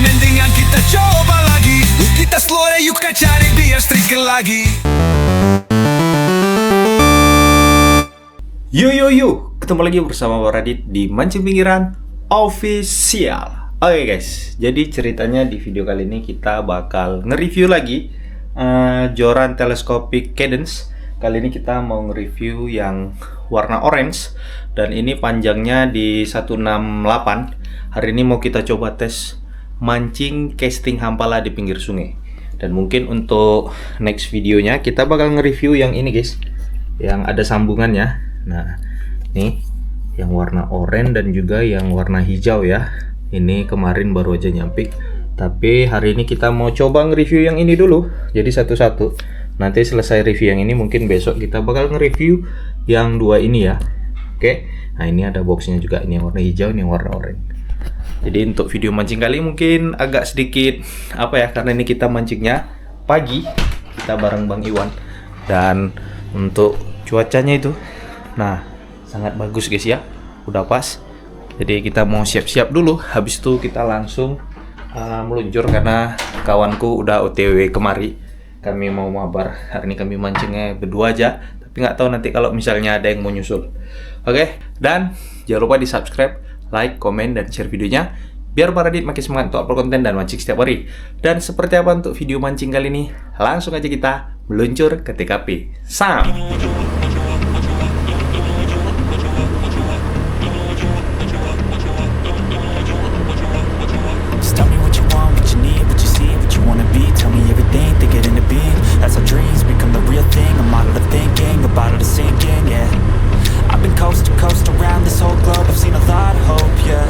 mendingan kita coba lagi. Kita slow yuk cari biar striker lagi. Yo, ketemu lagi bersama Radit di Mancing Pinggiran Official. Oke guys, jadi ceritanya di video kali ini kita bakal nge-review lagi joran telescopic cadence. Kali ini kita mau nge-review yang warna orange dan ini panjangnya di 168. Hari ini mau kita coba tes mancing casting hampala di pinggir sungai. Dan mungkin untuk next videonya kita bakal nge-review yang ini guys, yang ada sambungannya. Nah, nih yang warna oranye dan juga yang warna hijau ya. Ini kemarin baru aja nyampik. Tapi hari ini kita mau coba nge-review yang ini dulu. Jadi satu-satu. Nanti selesai review yang ini mungkin besok kita bakal nge-review yang dua ini ya. Oke. Nah, ini ada boxnya juga. Ini yang warna hijau, ini yang warna oranye. Jadi untuk video mancing kali mungkin agak sedikit apa ya, karena ini kita mancingnya pagi. Kita bareng Bang Iwan. Dan untuk cuacanya itu nah, sangat bagus guys ya. Udah pas. Jadi kita mau siap-siap dulu. Habis itu kita langsung meluncur karena kawanku udah OTW kemari. Kami mau mabar. Hari ini kami mancingnya berdua aja. Tapi nggak tahu nanti kalau misalnya ada yang mau nyusul. Oke, dan jangan lupa di subscribe, like, komen, dan share videonya. Biar para Radit makin semangat untuk upload konten dan mancing setiap hari. Dan seperti apa untuk video mancing kali ini? Langsung aja kita meluncur ke TKP. Sam! That's how dreams become the real thing. A model of thinking, a bottle to sink in, yeah. I've been coast to coast around this whole globe. I've seen a lot of hope, yeah.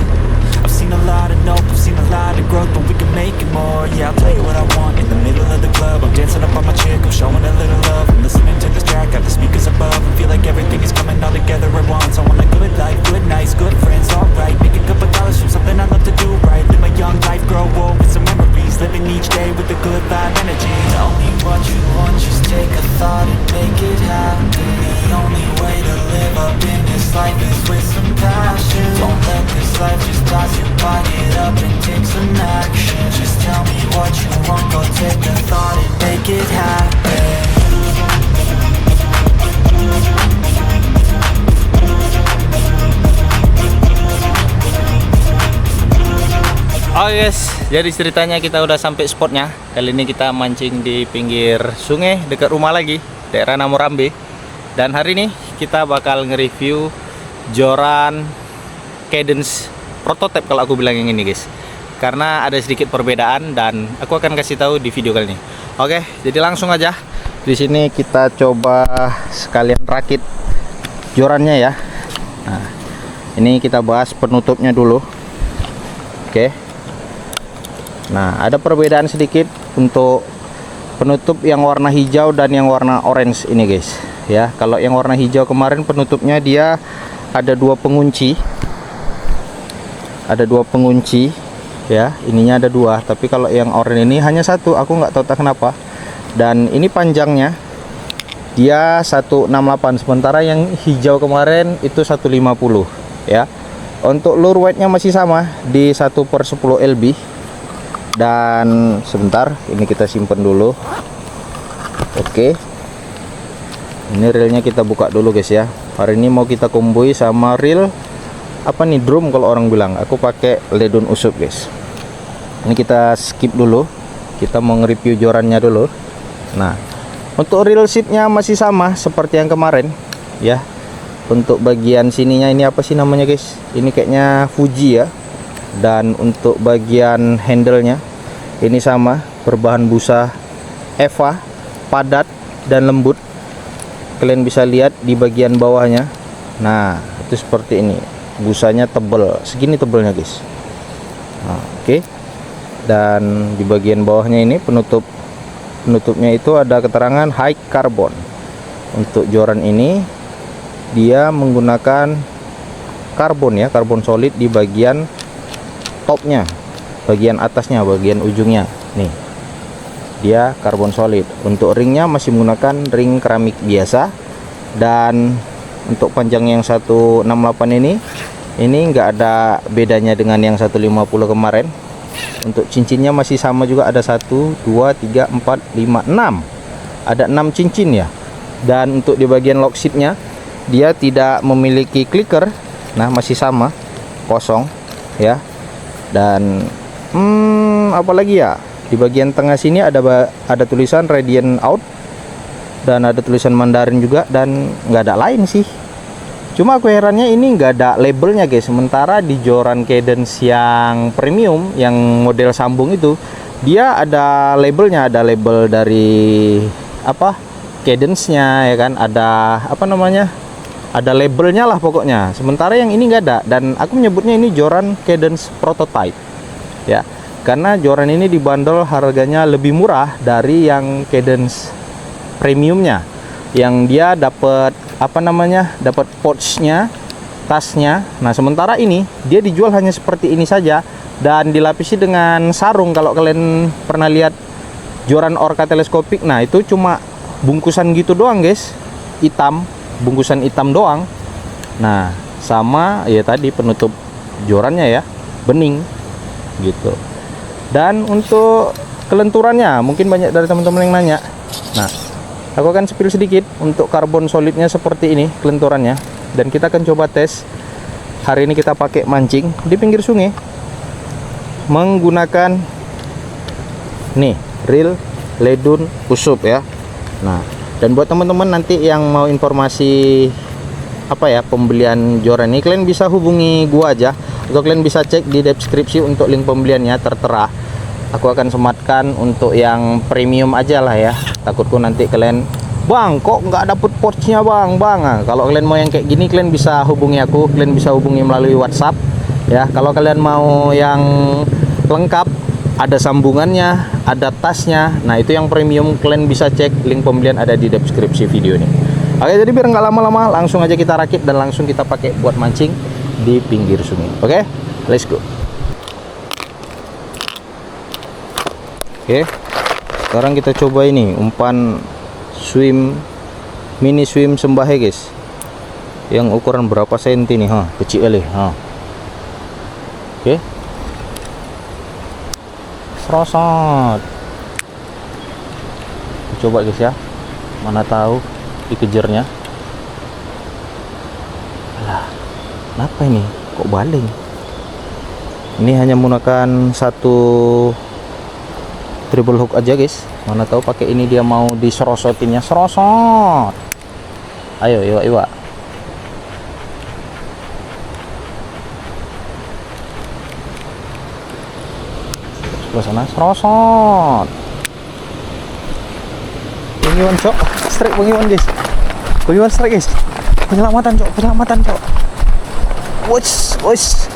I've seen a lot of nope, I've seen a lot of growth, but we can make it more, yeah. I'll tell you what I want in the middle of the club. I'm dancing up on my chick, I'm showing a little love. I'm listening to this track, got the speakers above, and feel like everything is coming all together at once. I want a good life, good nights, good friends, alright. Make a couple dollars from something I love to do right. Live my young life, grow old with some memories. Living each day with a good vibe energy. Tell me what you want, just take a thought and make it happen. The only way to live up in this life is with some passion. Don't let this life just pass you by, get up and take some action. Just tell me what you want, go take a thought and make it happen. Oh yes, jadi ceritanya kita udah sampai spotnya. Kali ini kita mancing di pinggir sungai dekat rumah lagi, daerah Namorambe. Dan hari ini kita bakal nge-review joran cadence prototype kalau aku bilang yang ini guys. Karena ada sedikit perbedaan dan aku akan kasih tahu di video kali ini. Oke, jadi langsung aja. Di sini kita coba sekalian rakit jorannya ya. Nah, ini kita bahas penutupnya dulu. Oke. Nah, ada perbedaan sedikit untuk penutup yang warna hijau dan yang warna orange ini guys. Ya, kalau yang warna hijau kemarin penutupnya dia ada dua pengunci. Ada dua pengunci ya, ininya ada dua, tapi kalau yang oranye ini hanya satu. Aku nggak tahu kenapa. Dan ini panjangnya dia 168, sementara yang hijau kemarin itu 150 ya. Untuk lure weight-nya masih sama di 1/10 lb. Dan sebentar, ini kita simpan dulu. Oke, ini reelnya kita buka dulu guys ya. Hari ini mau kita komboi sama reel apa nih, drum kalau orang bilang. Aku pakai ledon usup guys. Ini kita skip dulu, kita mau nge-review jorannya dulu. Nah, untuk reel sheetnya masih sama seperti yang kemarin ya. Untuk bagian sininya ini apa sih namanya guys, ini kayaknya Fuji ya. Dan untuk bagian handle-nya ini sama, berbahan busa Eva, padat dan lembut. Kalian bisa lihat di bagian bawahnya. Nah, itu seperti ini. Busanya tebal, segini tebalnya guys. Nah, oke. Dan di bagian bawahnya ini penutupnya itu ada keterangan high carbon. Untuk joran ini dia menggunakan karbon ya, karbon solid di bagian topnya, bagian atasnya, bagian ujungnya nih, dia karbon solid. Untuk ringnya masih menggunakan ring keramik biasa. Dan untuk panjang yang 168 ini nggak ada bedanya dengan yang 150 kemarin. Untuk cincinnya masih sama juga, ada 1, 2, 3, 4, 5, 6. Ada 6 cincin ya. Dan untuk di bagian lock seatnya, dia tidak memiliki clicker. Nah, masih sama, kosong ya. Dan apalagi ya, di bagian tengah sini ada tulisan Radiant Out dan ada tulisan Mandarin juga, dan nggak ada lain sih. Cuma aku herannya ini nggak ada labelnya guys. Sementara di joran Cadence yang premium, yang model sambung itu, dia ada labelnya, ada label dari apa, Cadence-nya ya kan, ada apa namanya, ada labelnya lah pokoknya. Sementara yang ini nggak ada, dan aku menyebutnya ini joran Cadence prototype ya, karena joran ini dibanderol harganya lebih murah dari yang Cadence premiumnya, yang dia dapat apa namanya, dapat pouchnya, tasnya. Nah, sementara ini dia dijual hanya seperti ini saja dan dilapisi dengan sarung. Kalau kalian pernah lihat joran Orca teleskopik, nah itu cuma bungkusan gitu doang guys, hitam, bungkusan hitam doang. Nah, sama ya tadi penutup jorannya ya, bening gitu. Dan untuk kelenturannya, mungkin banyak dari teman-teman yang nanya. Nah, aku akan spill sedikit untuk karbon solidnya seperti ini kelenturannya, dan kita akan coba tes. Hari ini kita pakai mancing di pinggir sungai menggunakan nih reel Ledun Usup ya. Nah, dan buat teman-teman nanti yang mau informasi apa ya, pembelian joran ini, kalian bisa hubungi gua aja, atau kalian bisa cek di deskripsi untuk link pembeliannya tertera. Aku akan sematkan untuk yang premium aja lah ya. Takutku nanti kalian, bang kok nggak dapet pouchnya bang. Nah, kalau kalian mau yang kayak gini, kalian bisa hubungi aku, kalian bisa hubungi melalui WhatsApp ya. Kalau kalian mau yang lengkap, ada sambungannya, ada tasnya, nah itu yang premium, kalian bisa cek link pembelian ada di deskripsi video ini. Oke, jadi biar nggak lama-lama, langsung aja kita rakit dan langsung kita pakai buat mancing di pinggir sungai. Oke, let's go. Oke, sekarang kita coba ini umpan mini swim sembahe guys, yang ukuran berapa senti nih, kecil kali. Oke, serosot. Coba guys ya, mana tahu dikejarnya. Alah, kenapa ini kok baling? Ini hanya menggunakan satu triple hook aja guys, mana tahu pakai ini dia mau diserosotinnya. Serosot, ayo iwa sebelah sana. Serosot pengiwan cok, strike pengiwan guys, pengiwan strike guys, penyelamatan cok. Wush,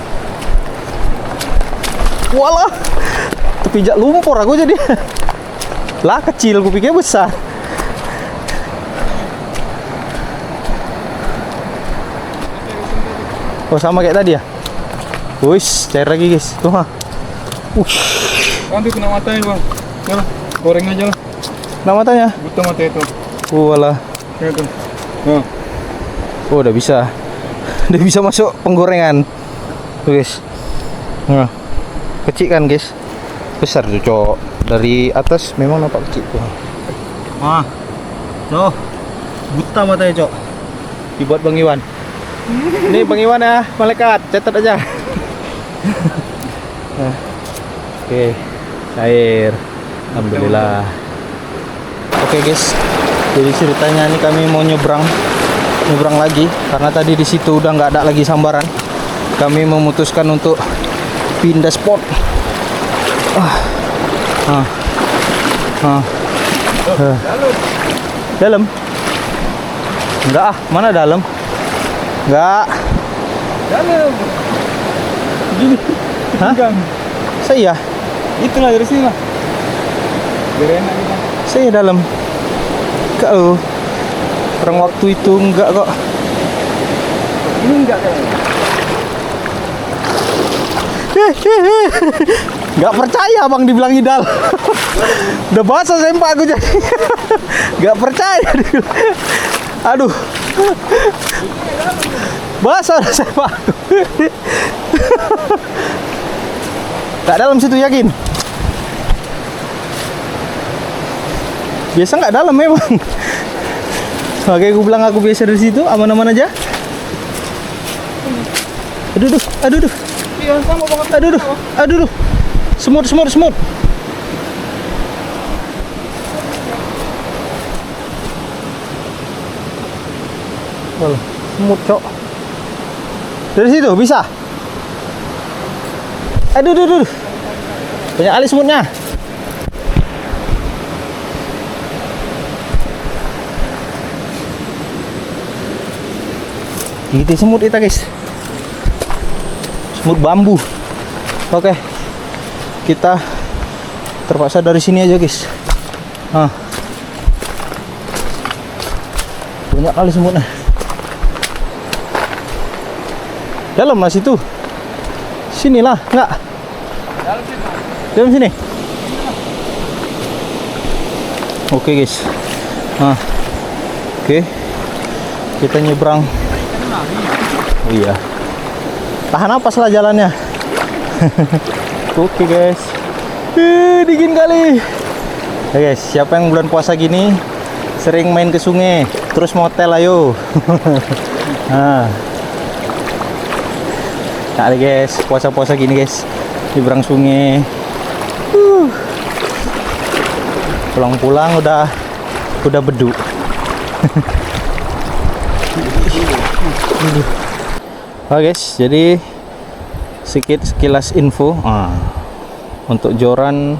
walah, terpijak lumpur aku jadi. Lah kecil, aku pikir besar. Oh, sama kayak tadi ya. Wush, cair lagi guys. Tuh mah. Nanti kena matanya bang. Ya, goreng aja lah. Nah matanya. Buta mata itu. Walah. Ya tuh. Nah. Oh, udah bisa. Udah bisa masuk penggorengan. Tuh guys. Nah. Kecil kan guys. Besar tuh cok. Dari atas memang nampak kecil tuh. Cok. Buta matanya cok. Dibuat Bang Iwan. Ini Bang Iwan ya, malaikat, catat aja. Nah. Oke, cair. Alhamdulillah. Oke guys, jadi ceritanya ini kami mau nyebrang lagi karena tadi di situ udah nggak ada lagi sambaran. Kami memutuskan untuk pindah spot. Dalam? Enggak mana dalam? Enggak. Dalam. Gini. Hah? Saya. Itulah dari sini lah. Biar enak kita. Saya dalam. Enggak loh. Orang waktu itu enggak kok. Ini enggak kayaknya. Enggak percaya bang dibilang idal. Udah basah sempak aku jadi. Enggak percaya. Aduh. Basah sempak aku. Nggak dalam situ, yakin? Biasa nggak dalam memang. Oke, gue bilang aku biasa dari situ, aman-aman aja. Aduh. Iya, sama banget. Aduh. Semut. Walah, semut, Cok. Dari situ bisa. Aduh. Banyak kali semutnya. Gigit semut kita, guys. Semut bambu. Oke. Kita terpaksa dari sini aja, guys. Banyak kali semutnya. Dalam lah situ. Sinilah, enggak? Dalam sini. Oke, guys. Oke. Kita nyebrang. Oh iya. Tahan napas lah jalannya. Oke, guys. Dingin kali. Ya, guys, siapa yang bulan puasa gini sering main ke sungai, terus motel, ayo. Nah, guys, puasa-puasa gini, guys, nyebrang sungai. Pulang-pulang udah bedu. Oke, guys, jadi sedikit sekilas info untuk joran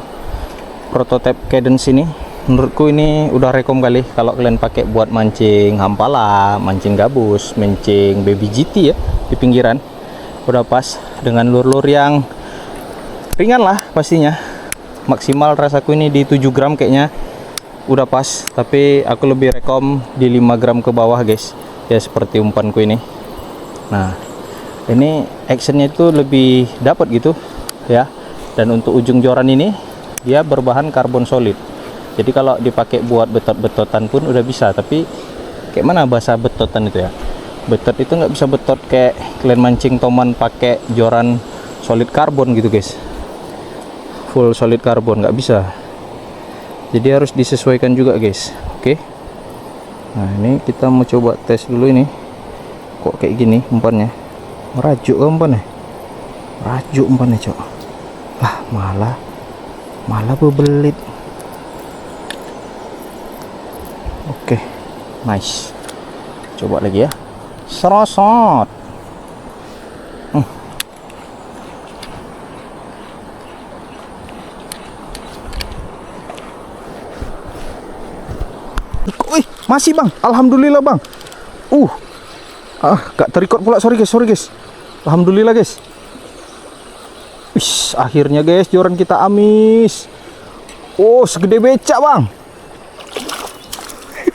prototipe Cadence ini. Menurutku ini udah rekom kali kalau kalian pakai buat mancing hampala, mancing gabus, mancing baby GT ya di pinggiran. Udah pas dengan lur-lur yang ringan lah pastinya. Maksimal rasaku ini di 7 gram kayaknya udah pas, tapi aku lebih rekom di 5 gram ke bawah, guys. Ya seperti umpanku ini. Nah, ini actionnya itu lebih dapat gitu ya. Dan untuk ujung joran ini dia berbahan karbon solid. Jadi kalau dipakai buat betot-betotan pun udah bisa. Tapi kayak mana bahasa betotan itu ya? Betot itu nggak bisa betot kayak kalian mancing toman pakai joran solid karbon gitu, guys. Full solid karbon nggak bisa. Jadi harus disesuaikan juga, guys. Oke. Nah, ini kita mau coba tes dulu ini. Kok kayak gini umpannya? Merajuk umpannya. Rajuk umpannya, Cok. Lah, malah bebelit. Oke. Nice. Coba lagi ya. Serosot. Wih, masih, Bang. Alhamdulillah, Bang. Gak terikot pula. Sorry guys. Alhamdulillah, guys. Wih, akhirnya, guys, joran kita amis. Oh, segede becak, Bang.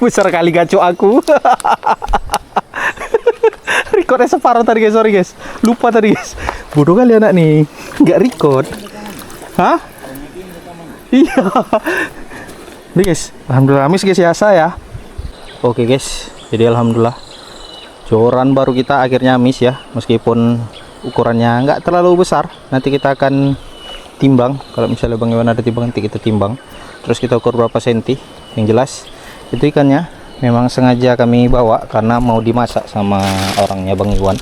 Besar kali gaco aku. Recordnya separuh tadi, guys. Sorry, guys. Lupa tadi, guys. Bodoh kali anak nih. Nggak record. Hah? Iya. Nih, guys. Alhamdulillah amis, guys, ya saya. Oke, guys. Jadi alhamdulillah joran baru kita akhirnya amis ya. Meskipun ukurannya nggak terlalu besar. Nanti kita akan timbang. Kalau misalnya Bang Iwan ada timbang, nanti kita timbang. Terus kita ukur berapa senti. Yang jelas itu ikannya memang sengaja kami bawa karena mau dimasak sama orangnya Bang Iwan.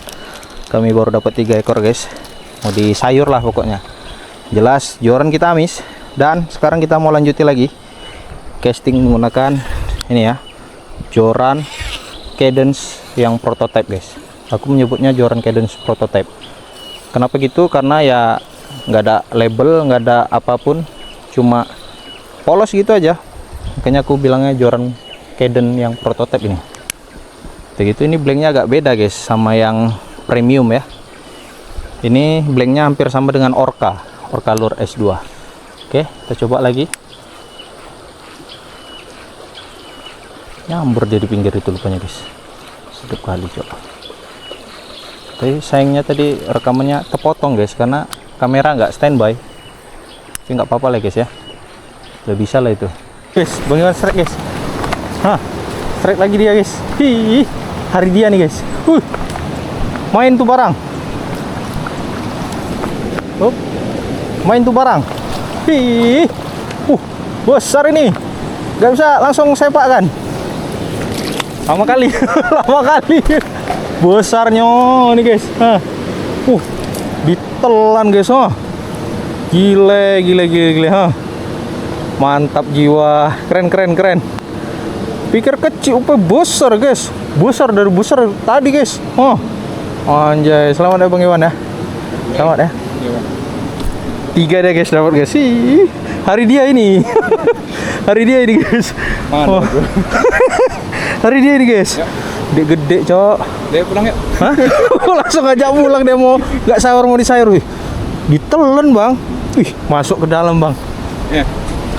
Kami baru dapat 3 ekor, guys. Mau disayur lah pokoknya. Jelas joran kita amis. Dan sekarang kita mau lanjutin lagi casting menggunakan ini ya, joran Cadence yang prototype, guys. Aku menyebutnya joran Cadence prototype. Kenapa gitu? Karena ya nggak ada label, nggak ada apapun, cuma polos gitu aja. Makanya aku bilangnya joran Cadence yang prototype ini. Begitu, ini blanknya agak beda, guys, sama yang premium ya. Ini blanknya hampir sama dengan Orca Lure S2. Oke, kita coba lagi. Nyambur dia di pinggir itu lupanya, guys. Sedap kali, coba. Tapi sayangnya tadi rekamannya terpotong, guys, karena kamera nggak standby. Tapi nggak apa-apa lah, guys ya. Udah bisa lah itu. Guys, Bang Iwan strike, guys. Strike lagi dia, guys. Hari dia nih, guys. Main tuh barang. main tuh barang. Hi, besar ini. Gak bisa langsung sepak kan? Lama kali, lama kali. Besarnya ini guys. Ditelan guys. Gile. Mantap jiwa. Keren. Pikir kecil, besar guys. Besar tadi guys. Anjay, selamat ya Bang Iwan ya. Selamat ya. 3 deh guys, dapat guys. Hari dia ini. Hari dia ini guys. Mana Hari dia ini guys. Dek gede, Cok. Dia pulang ya? Hah? Langsung ajak pulang dia mau. Gak sayur mau disayur. Ditelan, Bang. Masuk ke dalam, Bang. Iya.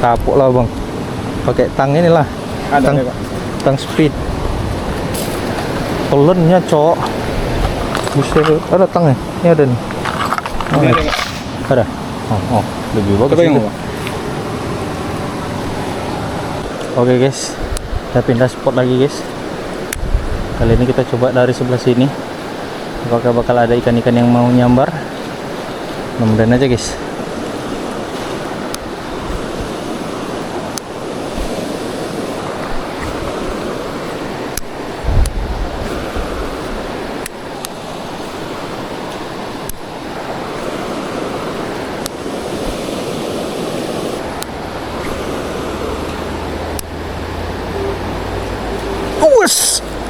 Kapok lah, Bang. Pakai tang inilah. Ada nih, Pak. Tang speed. Telennya, Cok. Buset, ada tangnya. Ini ada nih. Ini ada nggak? Ada. Lebih bagus. Coba yang itu. mau. Oke guys, kita pindah spot lagi guys. Kali ini kita coba dari sebelah sini. Apakah bakal ada ikan-ikan yang mau nyambar? Mudah-mudahan aja guys.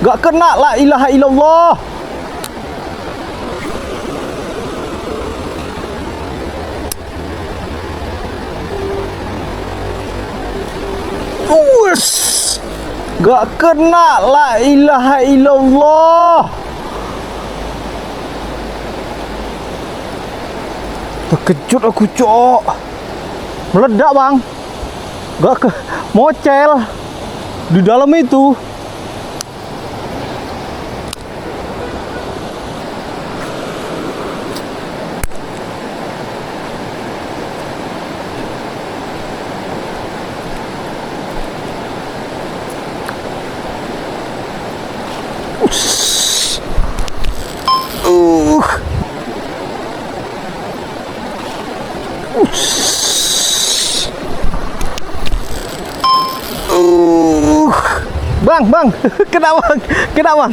Gak kena, la ilaha illallah. Gak kena, la ilaha illallah. Terkejut aku, Cok. Meledak, Bang. Gak ke mocel di dalam itu. Bang, kena bang.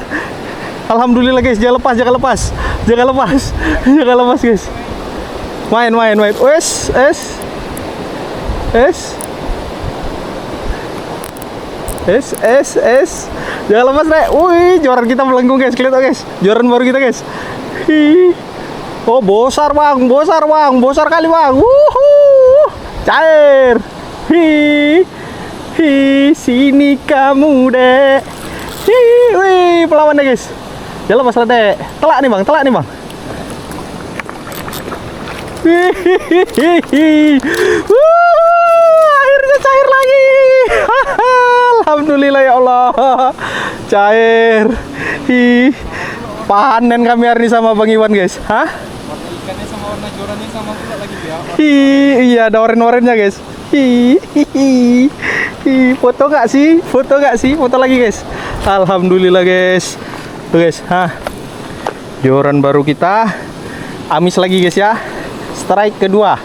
Alhamdulillah guys, jangan lepas guys. Main. Jangan lepas deh. Wih, joran kita melengkung guys, kelihatan guys. Joran baru kita guys. Oh, besar kali bang. Cair. Sini kamu dek. Wih, pelawan deh guys. Jangan lepas lah dek. Telak nih bang. Akhirnya cair lagi. Alhamdulillah ya Allah. Cair. Panen kami hari ini sama Bang Iwan guys. Hah? Warna ikannya sama warna jorannya sama pula lagi dia. Iya, ada oren-orennya guys. Foto gak sih? Foto lagi guys. Alhamdulillah guys. Tuh guys, joran baru kita. Amis lagi guys ya. Strike kedua.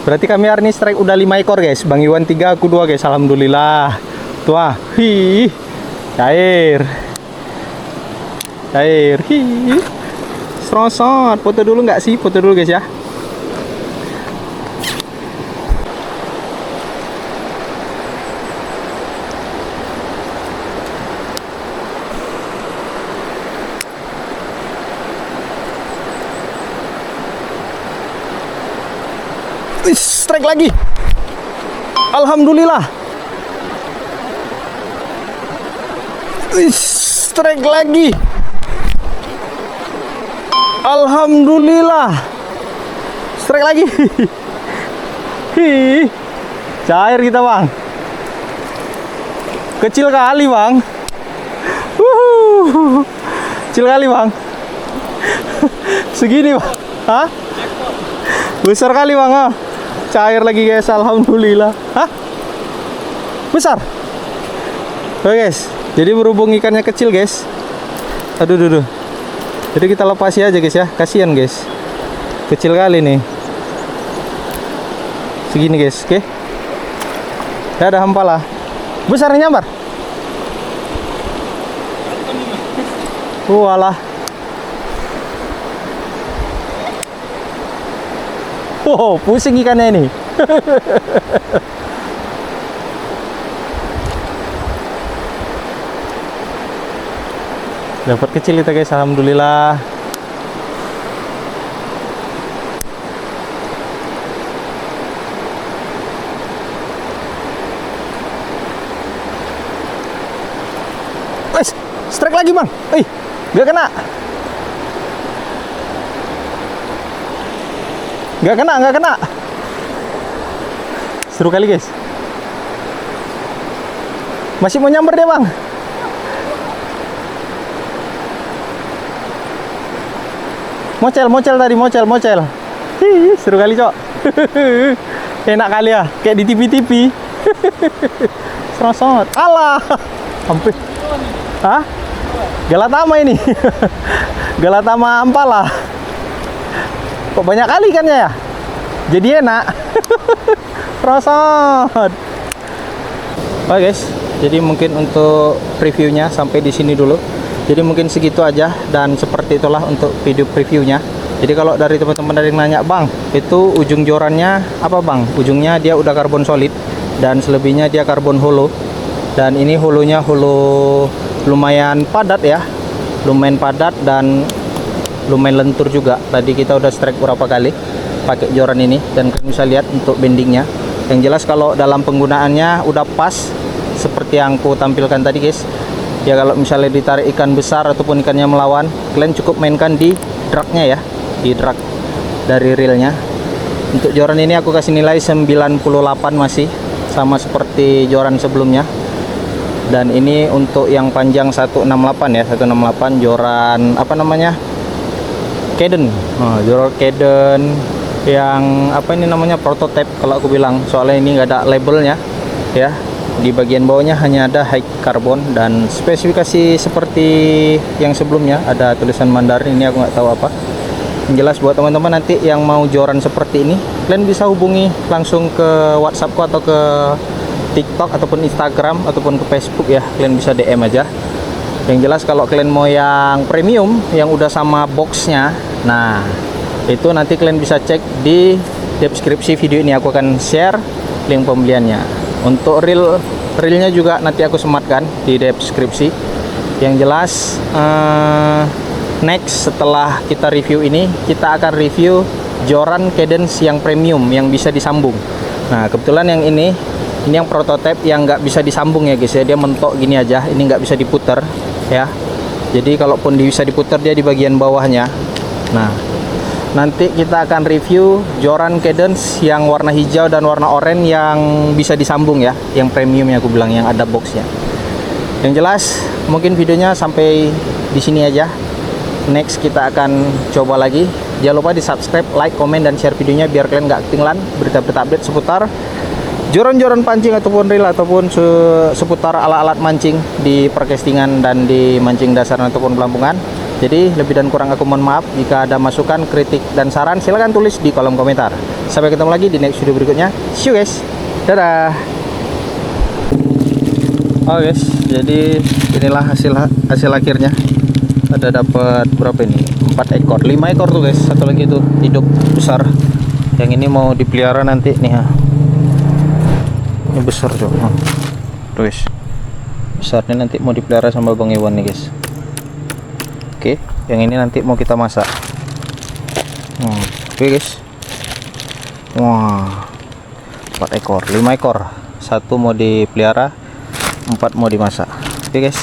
Berarti kami hari ini strike udah 5 ekor guys. Bang Iwan 3, aku 2 guys. Alhamdulillah. Tuh cair. Serosot. Foto dulu nggak sih? Foto dulu guys ya. Strike lagi. Alhamdulillah. Strike lagi. Alhamdulillah. Strike lagi. Cair kita bang. Kecil kali bang. Kecil kali bang. Segini bang. Hah? Besar kali bang. Cair lagi guys. Alhamdulillah. Hah? Besar. Oke guys. Jadi berhubung ikannya kecil guys. Aduh. Jadi kita lepasi aja guys ya. Kasihan guys. Kecil kali nih. segini guys. Oke. Ya ada hampalah. Besar nyambar. Walah. Wow, pusing ikannya ini. Dapat kecil itu guys, alhamdulillah. Wes, strike lagi bang. Gak kena. Gak kena. Seru kali guys. Masih mau nyamber dia bang. Mocel tadi, mocel. Hi, seru kali cok. Enak kali ya, kayak di TV. Serosot. Alah, hampir. Hah? Galatama ini. Galatama Ampala. Kok banyak kali ikannya ya? Jadi enak. Serosot. Oke guys, jadi mungkin untuk previewnya sampai di sini dulu. Jadi mungkin segitu aja, dan seperti itulah untuk video previewnya. Jadi kalau dari teman-teman ada yang nanya, bang, itu ujung jorannya apa bang? Ujungnya dia udah karbon solid, dan selebihnya dia karbon holo. Dan ini holonya holo lumayan padat ya, lumayan padat dan lumayan lentur juga. Tadi kita udah strike beberapa kali pakai joran ini, dan kalian bisa lihat untuk bendingnya. Yang jelas kalau dalam penggunaannya udah pas seperti yang aku tampilkan tadi guys. Ya kalau misalnya ditarik ikan besar ataupun ikannya melawan, kalian cukup mainkan di dragnya ya, di drag dari reelnya. Untuk joran ini aku kasih nilai 98 masih sama seperti joran sebelumnya. Dan ini untuk yang panjang 168 ya, 168 joran apa namanya, Kadden. Joran Kadden yang apa ini namanya, prototype kalau aku bilang, soalnya ini nggak ada labelnya ya. Di bagian bawahnya hanya ada high carbon, dan spesifikasi seperti yang sebelumnya ada tulisan Mandarin, ini aku nggak tahu apa. Yang jelas buat teman-teman nanti yang mau joran seperti ini, kalian bisa hubungi langsung ke WhatsAppku atau ke TikTok ataupun Instagram ataupun ke Facebook ya, kalian bisa DM aja. Yang jelas kalau kalian mau yang premium yang udah sama boxnya, nah itu nanti kalian bisa cek di deskripsi video ini, aku akan share link pembeliannya. Untuk reelnya juga nanti aku sematkan di deskripsi. Yang jelas next setelah kita review ini, kita akan review joran Cadence yang premium yang bisa disambung. Nah kebetulan yang ini yang prototype yang nggak bisa disambung ya guys ya, dia mentok gini aja, ini nggak bisa diputar ya. Jadi kalaupun bisa diputar dia di bagian bawahnya. Nah nanti kita akan review joran Cadence yang warna hijau dan warna oranye yang bisa disambung ya, yang premium yang aku bilang, yang ada boxnya. Yang jelas mungkin videonya sampai di sini aja. Next kita akan coba lagi. Jangan lupa di subscribe, like, komen, dan share videonya biar kalian nggak ketinggalan berita-berita update seputar joran-joran pancing ataupun reel ataupun seputar alat-alat mancing di percastingan dan di mancing dasar ataupun pelampungan. Jadi lebih dan kurang aku mohon maaf. Jika ada masukan, kritik, dan saran silahkan tulis di kolom komentar. Sampai ketemu lagi di next video berikutnya. See you guys. Dadah. Oh guys, jadi inilah hasil akhirnya. Ada dapat berapa ini? 4 ekor, 5 ekor tuh guys. Satu lagi itu hidup besar. Yang ini mau dipelihara nanti nih ya. Ini besar tuh. Tuh guys. Besarnya nanti mau dipelihara sama Bang Iwan nih guys. Oke, yang ini nanti mau kita masak. Oke guys. Wah, 4 ekor, 5 ekor. 1 mau dipelihara, 4 mau dimasak. Oke guys.